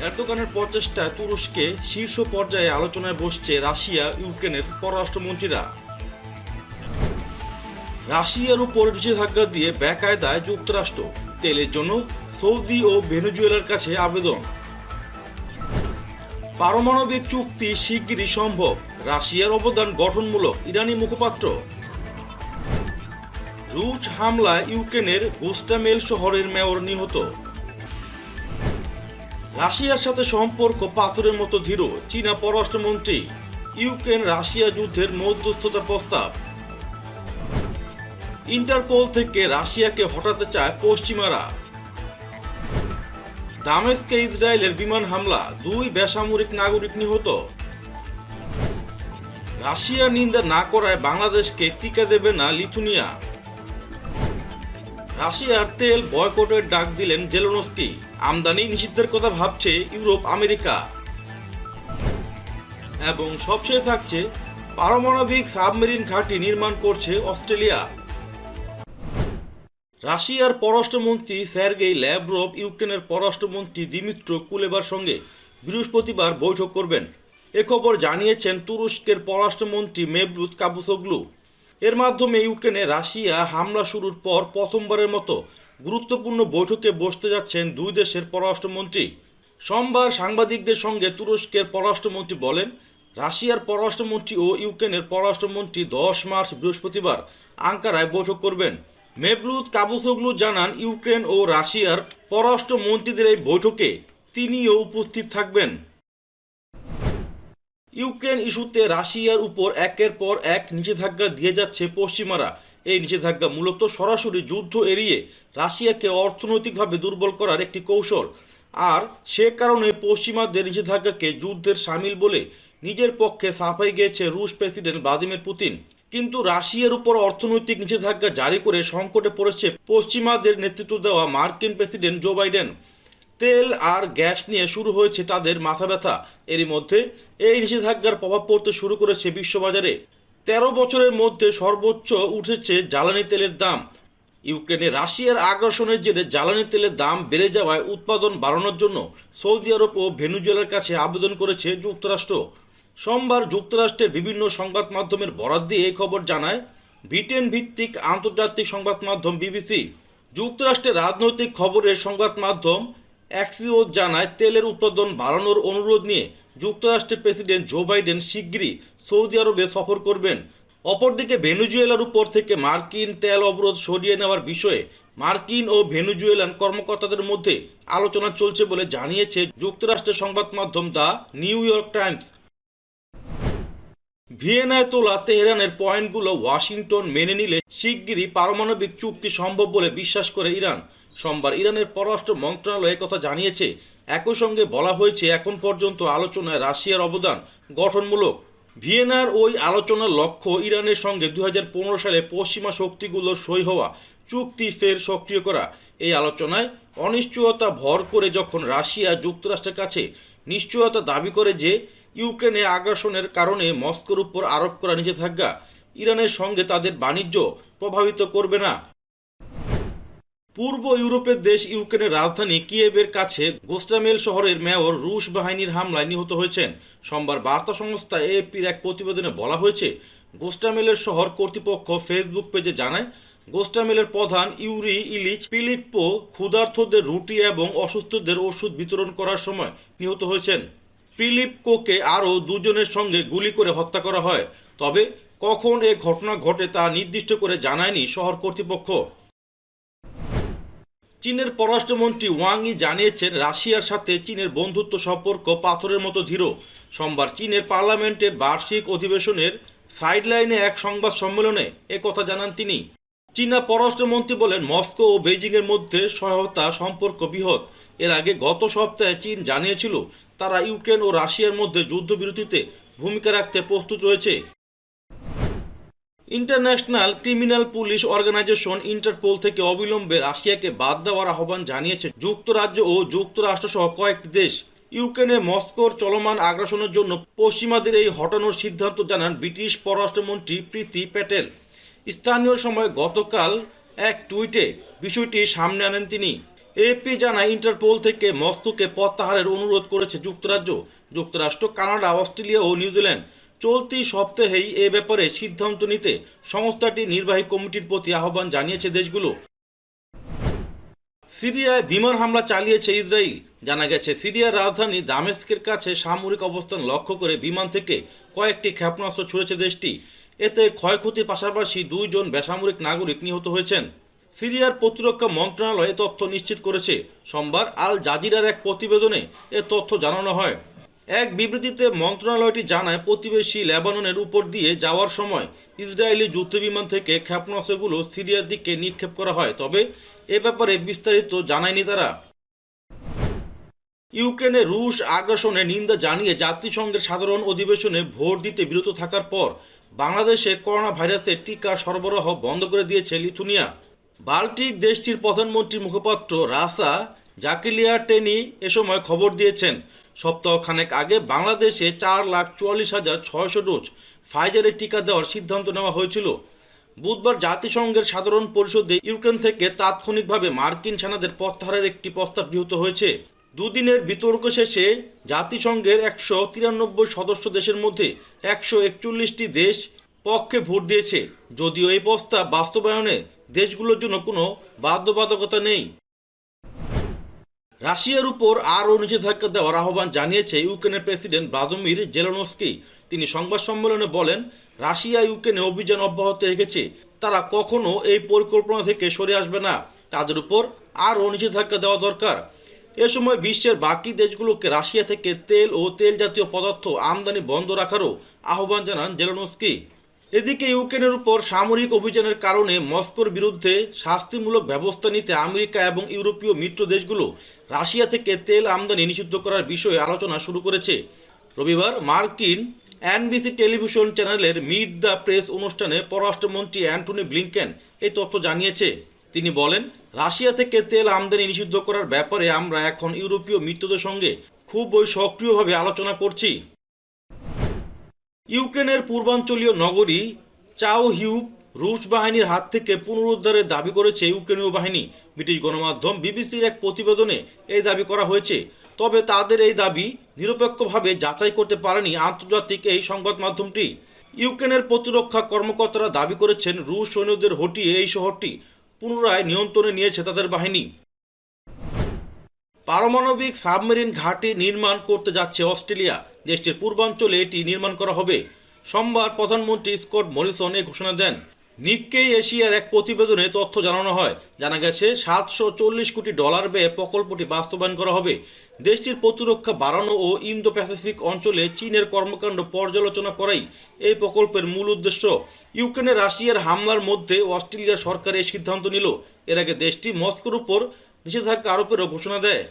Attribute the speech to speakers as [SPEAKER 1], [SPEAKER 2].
[SPEAKER 1] এরদোগানের প্রচেষ্টায় তুরস্কে শীর্ষ পর্যায়ে আলোচনায় বসছে রাশিয়া ইউক্রেনের পররাষ্ট্রমন্ত্রীরা। রাশিয়ার উপর নিষেধাজ্ঞা দিয়ে বেকায়দায় যুক্তরাষ্ট্র, তেলের জন্য সৌদি ও ভেনেজুয়েলার কাছে আবেদন। পারমাণবিক চুক্তি শিগগিরই সম্ভব, রাশিয়ার অবদান গঠনমূলক, ইরানি মুখপাত্র। রুশ হামলায় ইউক্রেনের গোস্টামেল শহরের মেয়র নিহত। রাশিয়ার সাথে সম্পর্ক পাথরের মতো দৃঢ়, চীনা পররাষ্ট্রমন্ত্রী। ইউক্রেন রাশিয়া যুদ্ধের মধ্যস্থতা প্রস্তাব। ইন্টারপোল থেকে রাশিয়াকে হটাতে চায় পশ্চিমারা। দামেস্কে ইসরায়েলের বিমান হামলা, 2 বেসামরিক নাগরিক নিহত। রাশিয়ার নিন্দা না করায় বাংলাদেশকে টিকা দেবে না লিথুনিয়া। রাশিয়ার তেল বয়কটের ডাক দিলেন জেলেনস্কি। আমদানি নিষিদ্ধের কথা ভাবছে ইউরোপ, আমেরিকা। এবং সবচেয়ে থাকছে, পারমাণবিক সাবমেরিন ঘাঁটি নির্মাণ করছে অস্ট্রেলিয়া। রাশিয়ার পররাষ্ট্রমন্ত্রী সের্গেই ল্যাভরভ ইউক্রেনের পররাষ্ট্রমন্ত্রী দিমিত্র কুলেবার সঙ্গে বৃহস্পতিবার বৈঠক করবেন, এ খবর জানিয়েছেন তুরস্কের পররাষ্ট্রমন্ত্রী মেভলুত কাভুসোগলু। এর মাধ্যমে ইউক্রেনে রাশিয়া হামলা শুরুর পর প্রথমবারের মতো গুরুত্বপূর্ণ বৈঠকে বসতে যাচ্ছেন দুই দেশের পররাষ্ট্রমন্ত্রী। সোমবার সাংবাদিকদের সঙ্গে তুরস্কের পররাষ্ট্রমন্ত্রী বলেন, রাশিয়ার পররাষ্ট্রমন্ত্রী ও ইউক্রেনের পররাষ্ট্রমন্ত্রী 10 মার্চ বৃহস্পতিবার আঙ্কারায় বৈঠক করবেন। মেভলুত কাভুসোগলু জানান, ইউক্রেন ও রাশিয়ার পররাষ্ট্রমন্ত্রীদের এই বৈঠকে তিনিও উপস্থিত থাকবেন। ইউক্রেন ইস্যুতে রাশিয়ার উপর একের পর এক নিষেধাজ্ঞা দিয়ে যাচ্ছে পশ্চিমারা। এই নিষেধাজ্ঞা মূলত সরাসরি যুদ্ধ এড়িয়ে রাশিয়াকে অর্থনৈতিকভাবে দুর্বল করার একটি কৌশল, আর সে কারণে পশ্চিমাদের নিষেধাজ্ঞাকে যুদ্ধের সামিল বলে নিজের পক্ষে সাফাই গিয়েছে রুশ প্রেসিডেন্ট ভ্লাদিমির পুতিন। কিন্তু রাশিয়ার উপর অর্থনৈতিক নিষেধাজ্ঞা জারি করে সংকটে পড়েছে পশ্চিমাদের নেতৃত্ব দেওয়া মার্কিন প্রেসিডেন্ট জো বাইডেন। তেল আর গ্যাস নিয়ে শুরু হয়েছে তাদের মাথা ব্যথা। এরই মধ্যে এই নিষেধাজ্ঞার প্রভাব পড়তে শুরু করেছে বিশ্ববাজারে। 13 বছরের মধ্যে সর্বোচ্চ উঠেছে জ্বালানি তেলের দাম। ইউক্রেনে রাশিয়ার আগ্রাসনের জেরে জ্বালানি তেলের দাম বেড়ে যাওয়ায় উৎপাদন বাড়ানোর জন্য সৌদি আরব ও ভেনেজুয়েলার কাছে আবেদন করেছে যুক্তরাষ্ট্র। সোমবার যুক্তরাষ্ট্রের বিভিন্ন সংবাদ মাধ্যমের বরাত দিয়ে এই খবর জানায় ব্রিটেন ভিত্তিক আন্তর্জাতিক সংবাদ মাধ্যম বিবিসি। যুক্তরাষ্ট্রের রাজনৈতিক খবরের সংবাদ মাধ্যম অ্যাক্সিওস জানায়, তেলের উৎপাদন বাড়ানোর অনুরোধ নিয়ে যুক্তরাষ্ট্রের প্রেসিডেন্ট জো বাইডেন শিগগিরই সৌদি আরবে সফর করবেন। অপরদিকে ভেনেজুয়েলার উপর থেকে মার্কিন তেল অবরোধ সরিয়ে নেওয়ার বিষয়ে মার্কিন ও ভেনেজুয়েলান কর্মকর্তাদের মধ্যে আলোচনা চলছে বলে জানিয়েছে যুক্তরাষ্ট্রের সংবাদ মাধ্যম দ্য নিউ ইয়র্ক টাইমস। ভিয়েনায় তোলা তেহরানের পয়েন্টগুলো ওয়াশিংটন মেনে নিলে শিগগিরই পারমাণবিক চুক্তি সম্ভব বলে বিশ্বাস করে ইরান। সোমবার ইরানের পররাষ্ট্র মন্ত্রণালয় কথা জানিয়েছে। একই সঙ্গে বলা হয়েছে, এখন পর্যন্ত আলোচনায় রাশিয়ার অবদান গঠনমূলক। ভিয়েনার ওই আলোচনার লক্ষ্য ইরানের সঙ্গে 2015 সালে পশ্চিমা শক্তিগুলোর সই হওয়া চুক্তি ফের সক্রিয় করা। এই আলোচনায় অনিশ্চয়তা ভর করে যখন রাশিয়া যুক্তরাষ্ট্রের কাছে নিশ্চয়তা দাবি করে যে ইউক্রেনে আগ্রাসনের কারণে মস্কোর উপর আরোপ করা নিষেধাজ্ঞা ইরানের সঙ্গে তাদের বাণিজ্য প্রভাবিত করবে না। পূর্ব ইউরোপের দেশ ইউক্রেনের রাজধানী কিয়েভের কাছে গোস্টামেল শহরের মেয়র রুশ বাহিনীর হামলায় নিহত হয়েছেন। সোমবার বার্তা সংস্থা এএফপির এক প্রতিবেদনে বলা হয়েছে, গোস্টামেলের শহর কর্তৃপক্ষ ফেসবুক পেজে জানায়, গোস্টামেলের প্রধান ইউরি ইলিচ পিলিপ্পো ক্ষুধার্তদের রুটি এবং অসুস্থদের ওষুধ বিতরণ করার সময় নিহত হয়েছেন। পিলিপ্পোকে আরও 2 জনের সঙ্গে গুলি করে হত্যা করা হয়, তবে কখন এ ঘটনা ঘটে তা নির্দিষ্ট করে জানায়নি শহর কর্তৃপক্ষ। চীনের পররাষ্ট্রমন্ত্রী ওয়াং ই জানিয়েছেন, রাশিয়ার সাথে চীনের বন্ধুত্ব সম্পর্ক পাথরের মতো দৃঢ়। সোমবার চীনের পার্লামেন্টের বার্ষিক অধিবেশনের সাইডলাইনে এক সংবাদ সম্মেলনে একথা জানান তিনি। চীনা পররাষ্ট্রমন্ত্রী বলেন, মস্কো ও বেইজিংয়ের মধ্যে সহায়তা সম্পর্ক বৃহৎ। এর আগে গত সপ্তাহে চীন জানিয়েছিল তারা ইউক্রেন ও রাশিয়ার মধ্যে যুদ্ধবিরতিতে ভূমিকা রাখতে প্রস্তুত রয়েছে। International criminal police organisation Interpol থেকে অবিলম্বে রাশিয়াকে বাদ দেওয়ার আহ্বান জানিয়েছে যুক্তরাজ্য ও যুক্তরাষ্ট্রসহ কয়েকটি দেশ। ইউক্রেনে মস্কোর চলমান আগ্রাসনের জন্য পশ্চিমাদের এই হটানোর সিদ্ধান্ত জানান ব্রিটিশ পররাষ্ট্রমন্ত্রী প্রীতি প্যাটেল। স্থানীয় সময় গতকাল এক টুইটে বিষয়টি সামনে আনেন তিনি। এপি জানায় ইন্টারপোল থেকে মস্কোকে প্রত্যাহারের অনুরোধ করেছে যুক্তরাষ্ট্র, কানাডা, অস্ট্রেলিয়া ও নিউজিল্যান্ড। চলতি সপ্তাহেই এ ব্যাপারে সিদ্ধান্ত নিতে সংস্থাটি নির্বাহী কমিটির প্রতি আহ্বান জানিয়েছে দেশগুলো। সিরিয়ায় বিমান হামলা চালিয়েছে ইসরায়েল। জানা গেছে, সিরিয়ার রাজধানী দামেস্কের কাছে সামরিক অবস্থান লক্ষ্য করে বিমান থেকে কয়েকটি ক্ষেপণাস্ত্র ছুড়েছে দেশটি। এতে ক্ষয়ক্ষতির পাশাপাশি 2 জন বেসামরিক নাগরিক নিহত হয়েছেন। সিরিয়ার প্রতিরক্ষা মন্ত্রণালয় এ তথ্য নিশ্চিত করেছে। সোমবার আল জাজিরার এক প্রতিবেদনে এ তথ্য জানানো হয়। এক বিবৃতিতে মন্ত্রণালয়টি জানায়, প্রতিবেশী লেবাননের উপর দিয়ে যাওয়ার সময় ইসরায়েলি যুদ্ধবিমান থেকে ক্ষেপণাস্ত্রগুলো সিরিয়ার দিকে নিক্ষেপ করা হয়, তবে এ ব্যাপারে বিস্তারিত জানায়নি তারা। ইউক্রেনে রুশ আগ্রাসনের নিন্দা জানিয়ে জাতিসংঘের সাধারণ অধিবেশনে ভোট দিতে বিরত থাকার পর বাংলাদেশে করোনা ভাইরাসের টিকা সরবরাহ বন্ধ করে দিয়েছে লিথুনিয়া। বাল্টিক দেশটির প্রধানমন্ত্রীর মুখপাত্র রাসা জাকিলিয়াটেনি এ সময় খবর দিয়েছেন, সপ্তাহখানেক আগে বাংলাদেশে 4,44,600 ডোজ ফাইজারের টিকা দেওয়ার সিদ্ধান্ত নেওয়া হয়েছিল। বুধবার জাতিসংঘের সাধারণ পরিষদে ইউক্রেন থেকে তাৎক্ষণিকভাবে মার্কিন সেনাদের প্রত্যাহারের একটি প্রস্তাব গৃহীত হয়েছে। দুদিনের বিতর্ক শেষে জাতিসংঘের 193 সদস্য দেশের মধ্যে 141টি দেশ পক্ষে ভোট দিয়েছে, যদিও এই প্রস্তাব বাস্তবায়নে দেশগুলোর জন্য কোনো বাধ্যবাধকতা নেই। রাশিয়ার উপর আরও নিষেধাজ্ঞা দেওয়ার আহ্বান জানিয়েছে ইউক্রেনের প্রেসিডেন্ট ভ্লাদিমির জেলেনস্কি। তিনি সংবাদ সম্মেলনে বলেন, রাশিয়া ইউক্রেনে অভিযান অব্যাহত রেখেছে, তারা কখনো এই পরিকল্পনা থেকে সরে আসবে না। তাদের উপর আরও নিষেধাজ্ঞা দেওয়া দরকার। এ সময় বিশ্বের বাকি দেশগুলোকে রাশিয়া থেকে তেল ও তেল জাতীয় পদার্থ আমদানি বন্ধ রাখারও আহ্বান জানান জেলেনস্কি। এদিকে ইউক্রেনের উপর সামরিক অভিযানের কারণে মস্কোর বিরুদ্ধে শাস্তিমূলক ব্যবস্থা নিতে আমেরিকা এবং ইউরোপীয় মিত্র দেশগুলো রাশিয়া থেকে তেল আমদানি নিষিদ্ধ করার বিষয়ে আলোচনা শুরু করেছে। রবিবার মার্কিন এনবিসি টেলিভিশন চ্যানেলের মিট দ্য প্রেস অনুষ্ঠানে পররাষ্ট্রমন্ত্রী অ্যান্টনি ব্লিংকেন এই তথ্য জানিয়েছে। তিনি বলেন, রাশিয়া থেকে তেল আমদানি নিষিদ্ধ করার ব্যাপারে আমরা এখন ইউরোপীয় মিত্রদের সঙ্গে খুবই সক্রিয়ভাবে আলোচনা করছি। ইউক্রেনের পূর্বাঞ্চলীয় নগরী চাওহিউভ রুশ বাহিনীর হাত থেকে পুনরুদ্ধারের দাবি করেছে ইউক্রেনীয় বাহিনী। ব্রিটিশ গণমাধ্যম বিবিসির এক প্রতিবেদনে এই দাবি করা হয়েছে, তবে তাদের এই দাবি নিরপেক্ষভাবে যাচাই করতে পারেনি আন্তর্জাতিক এই সংবাদ মাধ্যমটি। ইউক্রেনের প্রতিরক্ষা কর্মকর্তারা দাবি করেছেন, রুশ সৈন্যদের হটিয়ে এই শহরটি পুনরায় নিয়ন্ত্রণে নিয়েছে তাদের বাহিনী। পারমাণবিক সাবমেরিন ঘাঁটি নির্মাণ করতে যাচ্ছে অস্ট্রেলিয়া। দেশটির পূর্বাঞ্চলে এটি নির্মাণ করা হবে। সোমবার প্রধানমন্ত্রী স্কট মরিসন এ ঘোষণা দেন। নিক্কেই এশিয়ার এক প্রতিবেদনে তথ্য জানানো হয়। জানা গেছে, $740 কোটি ব্যয়ে প্রকল্পটি বাস্তবায়ন করা হবে। দেশটির প্রতিরক্ষা বাড়ানো ও ইন্দো প্যাসিফিক অঞ্চলে চীনের কর্মকাণ্ড পর্যালোচনা করাই এই প্রকল্পের মূল উদ্দেশ্য। ইউক্রেনে রাশিয়ার হামলার মধ্যে অস্ট্রেলিয়ার সরকার এই সিদ্ধান্ত নিল। এর আগে দেশটি মস্কোর উপর নিষেধাজ্ঞা আরোপেরও ঘোষণা দেয়।